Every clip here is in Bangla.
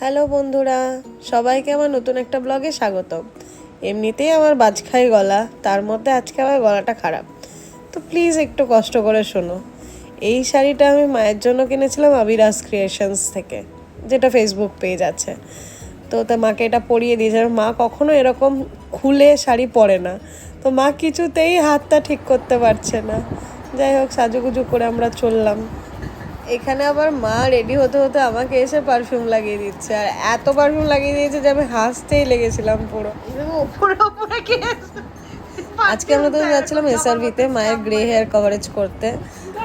হ্যালো বন্ধুরা, সবাইকে আমার নতুন একটা ব্লগে স্বাগতম। এমনিতেই আমার বাজখাই গলা, তার মধ্যে আজকে আমার গলাটা খারাপ, তো প্লিজ একটু কষ্ট করে শোনো। এই শাড়িটা আমি মায়ের জন্য কিনেছিলাম আবিরাজ ক্রিয়েশনস থেকে, যেটা ফেসবুক পেজ আছে। তো মাকে এটা পরিয়ে দিয়েছে। আর মা কখনো এরকম খুলে শাড়ি পরে না, তো মা কিছুতেই হাতটা ঠিক করতে পারছে না। যাই হোক, সাজুগুজু করে আমরা চললাম। এখানে আবার মা রেডি হতে হতে আমাকে এসে পারফিউম লাগিয়ে দিচ্ছে, আর এত পারফিউম লাগিয়ে দিয়েছে যে আমি হাসতেই লেগেছিলাম পুরো। আজকে আমরা তো যাচ্ছিলাম এসআরভিতে মায়ের গ্রে হেয়ার কভারেজ করতে,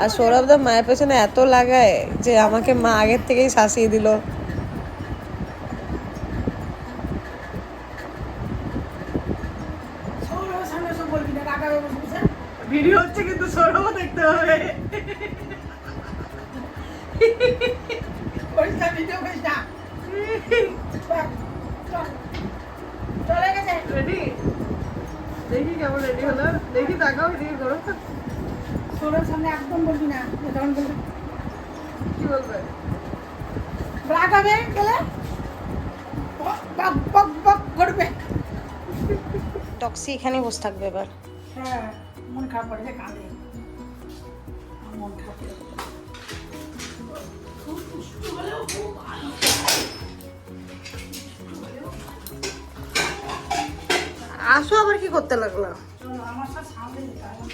আর সৌরভদা মায়ের পেছনে এত লাগায় যে আমাকে মা আগের থেকেই শাসিয়ে দিল। ভিডিও হচ্ছে কিন্তু সৌরভও দেখতে হবে। দেখি কেমন রেডি হলো, দেখি তাকাও এদিকে করো। সৌরভ সামনে একদম বলবি না, তখন বলবি কি বলবে? ব্রাক হবে গেলে বক বক বক করবে। টক্সি এখানেই বসে থাকবে এবার। হ্যাঁ, মন খারাপ করে কাঁদে, মন খারাপ করে। খুব দুষ্টু হলেও খুব ভালো। আসো, আবার কি করতে লাগলো? চলো আমার সাথে সামনে যেতে হবে।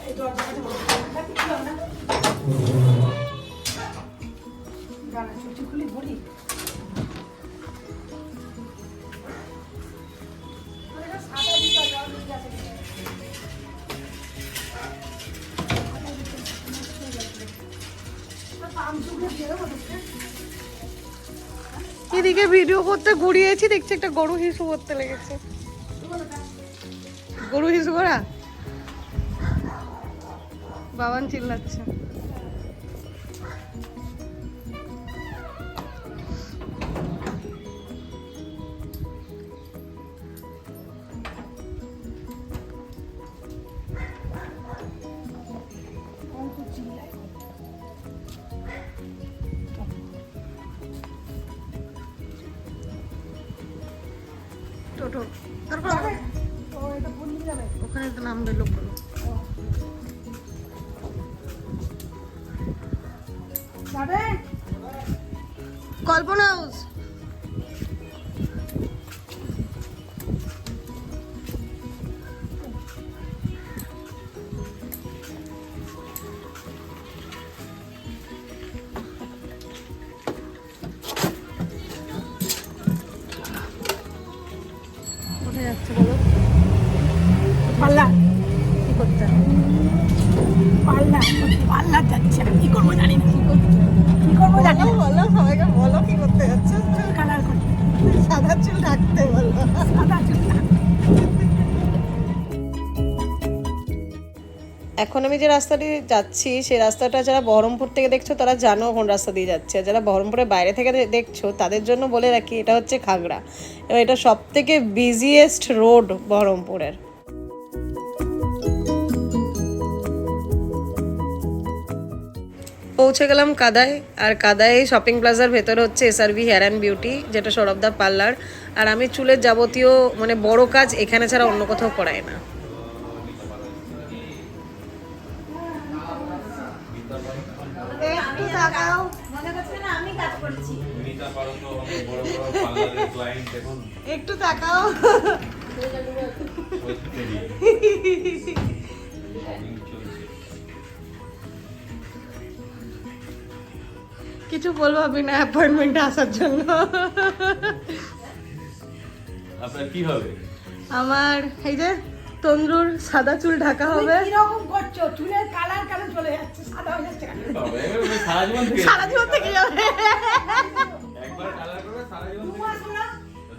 এই দরজাটা খুলো না, গানা চুটি খুলি ভরি। এদিকে ভিডিও করতে ঘুরিয়েছি, দেখছি একটা গরু হিসু করতে লেগেছে। গরু হিসু করা বাবান চিল্লাচ্ছে। টোটো তারপর ওখানে তো নামবে লোকগুলো। কল্পনা হাউস। কোথায় যাচ্ছে বলো? পাল্লা কি করতে? পাল্লা পাল্লা যাচ্ছে, কি করবো জানি না, কি করবো জানি না। বলো, সবাইকে বলো কি করতে যাচ্ছে। চুল কালার করবো, সাদা চুল ঢাকতে বলো। সাদা চুল না। এখন আমি যে রাস্তা দিয়ে যাচ্ছি, সেই রাস্তাটা যারা বহরমপুর থেকে দেখছো তারা জানো কোন রাস্তা দিয়ে যাচ্ছে, আর যারা বহরমপুরের বাইরে থেকে দেখছো তাদের জন্য বলে রাখি, এটা হচ্ছে খাগড়া, এবং এটা সব থেকে বিজিয়েস্ট রোড বহরমপুরের। পৌঁছে গেলাম কাদায়, আর কাদায় শপিং প্লাজার ভেতরে হচ্ছে এসআরভি হেয়ার অ্যান্ড বিউটি, যেটা সৌরভদা পার্লার। আর আমি চুলের যাবতীয় মানে বড় কাজ এখানে ছাড়া অন্য কোথাও করাই না। একটু তাকাও। কিছু বলবো না অ্যাপয়েন্টমেন্টে আসার জন্য। আপনার কি হবে? আমার এই যে তন্দ্রুর সাদা চুল ঢাকা হবে। কিরকম করছো, চুলের কালার কেন চলে যাচ্ছে, সাদা হয়ে যাচ্ছে কেন? সারা জীবন থেকে যাবে। একবার কালার করবে সারা জীবন থেকে। মাস না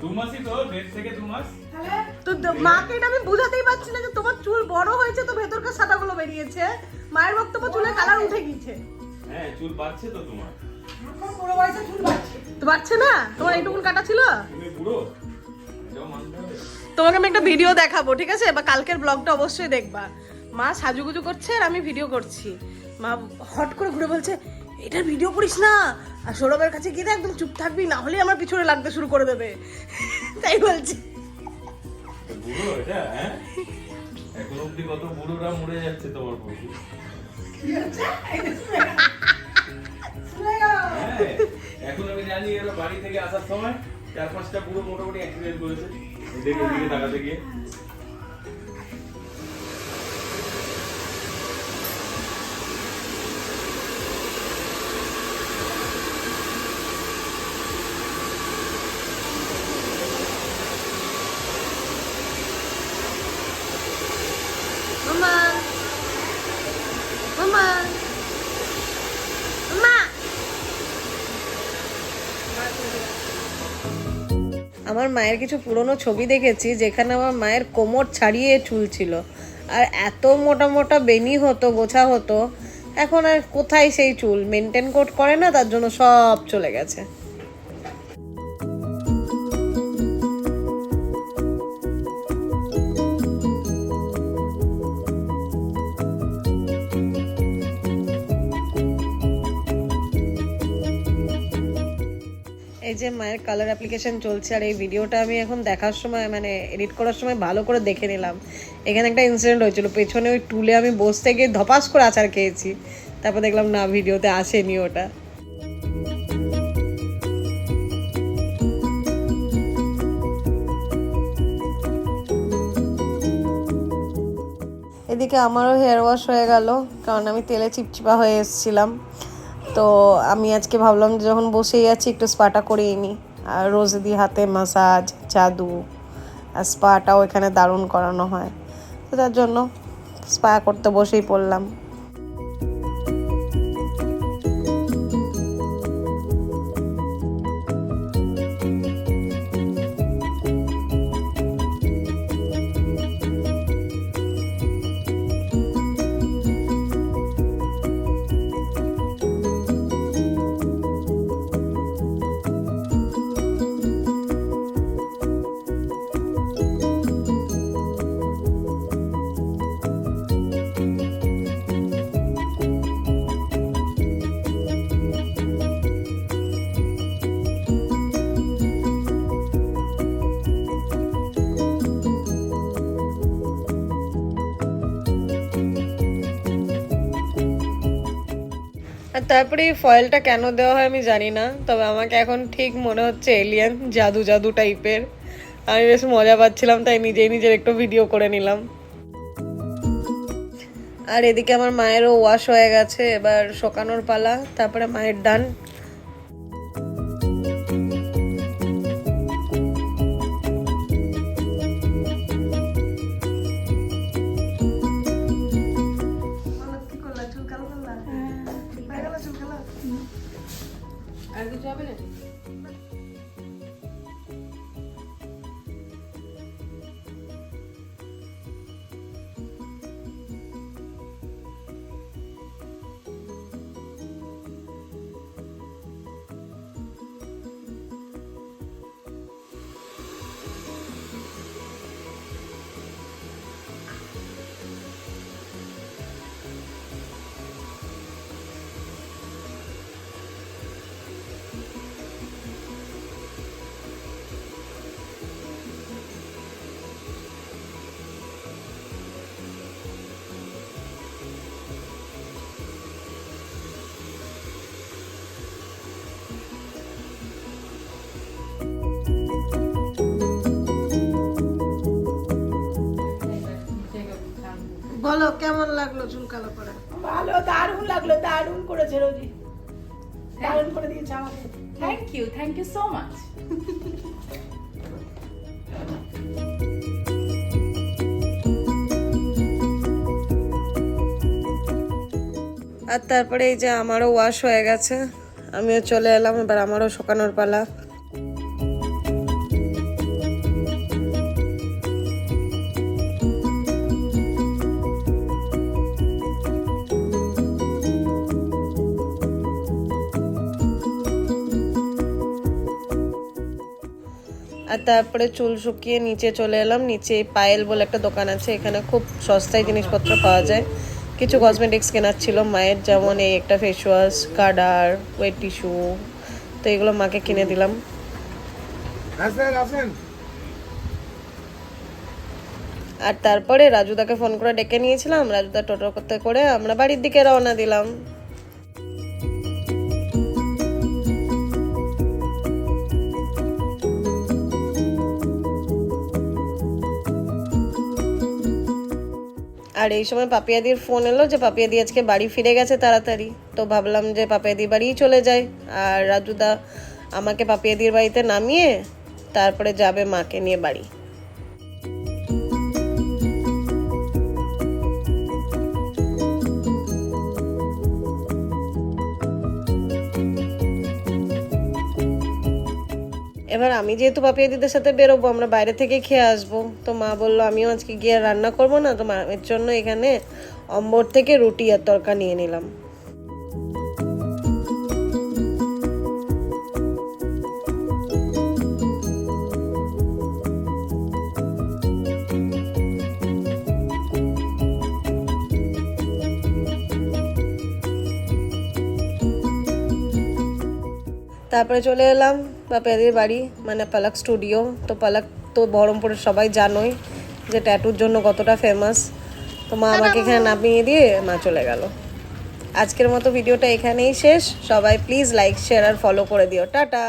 2 মাসই তো, 1.5 থেকে 2 মাস। তাহলে তো মাকে এটা আমি বুঝাতেই পারছি না যে তোমার চুল বড় হয়েছে তো ভেতরকার সাদাগুলো বেরিয়েছে। মায়ের বক্তব্য চুলের কালার উঠে গিয়েছে। হ্যাঁ, চুল বাড়ছে তো তোমার। এখন বড় বয়সে চুল বাড়ছে। তো বাড়ছে না? তোমার এইটুকুন কাটা ছিল। তুমি বুড়ো, এটাও মানতে হবে। তোমাকে আমি একটা ভিডিও দেখাবো, ঠিক আছে? বা কালকের ব্লগটা অবশ্যই দেখবা। মা সাজুগুজু করছে আর আমি ভিডিও করছি। মা হট করে ঘুরে বলছে, এটার ভিডিও করিস না, আর সৌরভের কাছে গিয়ে একদম চুপ থাকবি, না হলে আমার পিছনে লাগতে শুরু করে দেবে, তাই বলছি। বুড়ো এটা, হ্যাঁ? এখন অব্দি কত বুড়োরা মরে যাচ্ছে তোমার প্রভু। হ্যাঁ, এখন আমি জানি এরা বাড়ি থেকে আসার সময় 4-5টা বুড়ো মোটামুটি অ্যাক্সিডেন্ট করেছে এদিকে ওদিকে তাকাতে গিয়ে। মামা, মামা, মামা। আমার মায়ের কিছু পুরনো ছবি দেখেছি যেখানে আমার মায়ের কোমর ছাড়িয়ে চুল ছিল, আর এত মোটা মোটা বেনি হতো, গোছা হতো। এখন আর কোথায় সেই চুল মেনটেন করে না, তার জন্য সব চলে গেছে। এই যে মায়ের কালার অ্যাপ্লিকেশন চলছে, আর এই ভিডিওটা আমি এখন দেখার সময় মানে এডিট করার সময় ভালো করে দেখে নিলাম। এখানে একটা ইনসিডেন্ট হয়েছিল, পেছনে ওই টুলে আমি বসতে গিয়ে ধপাস করে আচার খেয়েছি, তারপর দেখলাম না ভিডিওতে আসেনি ওটা। এদিকে আমারও হেয়ার ওয়াশ হয়ে গেল, কারণ আমি তেলে চিপচিপা হয়ে এসেছিলাম। তো আমি আজকে ভাবলাম যে যখন বসেই আছি একটু স্পাটা করেই নিই। আর রোজদি হাতে মাসাজ, জাদু, আর স্পাটাও এখানে দারুণ করানো হয়, তো তার জন্য স্পা করতে বসেই পড়লাম। আর তারপরে এই ফয়েলটা কেন দেওয়া হয় আমি জানি না, তবে আমাকে এখন ঠিক মনে হচ্ছে এলিয়েন, জাদু জাদু টাইপের। আমি বেশ মজা পাচ্ছিলাম, তাই নিজেই নিজের একটু ভিডিও করে নিলাম। আর এদিকে আমার মায়েরও ওয়াশ হয়ে গেছে, এবার শোকানোর পালা, তারপরে মায়ের ডান। আর কিছু হবে না? বলো কেমন লাগলো চুল কালো করে? ভালো, দারুণ লাগলো, দারুণ করেছে রোজি, দারুণ করে দিয়েছে আমাকে। Thank you so much. আর তারপরে এই যে আমারও ওয়াশ হয়ে গেছে, আমিও চলে এলাম, এবার আমারও শোকানোর পালা। আর তারপরে চুল শুকিয়ে নিচে চলে এলাম। নিচে পায়েল বলে একটা দোকান আছে, এখানে খুব সস্তায় জিনিসপত্র পাওয়া যায়। কিছু কসমেটিক্স কেনার ছিল মায়ের, যেমন এই একটা ফেস ওয়াশ, কার্ডার, ওয়েট টিস্যু, তো এগুলো মাকে কিনে দিলাম। আর তারপরে রাজুদাকে ফোন করে ডেকে নিয়েছিলাম, রাজুদা টোটো করতে করে আমরা বাড়ির দিকে রওনা দিলাম। আর এই সময় পাপিয়াদির ফোন এলো যে পাপিয়াদি আজকে বাড়ি ফিরে গেছে তাড়াতাড়ি, তো ভাবলাম যে পাপিয়াদি বাড়িই চলে যায়, আর রাজুদা আমাকে পাপিয়াদির বাড়িতে নামিয়ে তারপরে যাবে মাকে নিয়ে বাড়ি। এবার আমি যেহেতু পাপিয়াদিদের সাথে বেরোবো, আমরা বাইরে থেকে খেয়ে আসবো, তো মা বললো আমিও আজকে গিয়ে রান্না করবো না, তো মায়ের জন্য এখানে অম্বর থেকে রুটি আর তরকা নিয়ে নিলাম। তারপরে চলে এলাম পাপিয়াদির বাড়ি, মানে পালাক স্টুডিও। তো পালাক তো বহরমপুরের সবাই জানোই যে ট্যাটুর জন্য কতটা ফেমাস। তো মা আমাকে এখানে নামিয়ে দিয়ে মা চলে গেল। আজকের মতো ভিডিওটা এখানেই শেষ। সবাই প্লিজ লাইক, শেয়ার আর ফলো করে দিও। টাটা।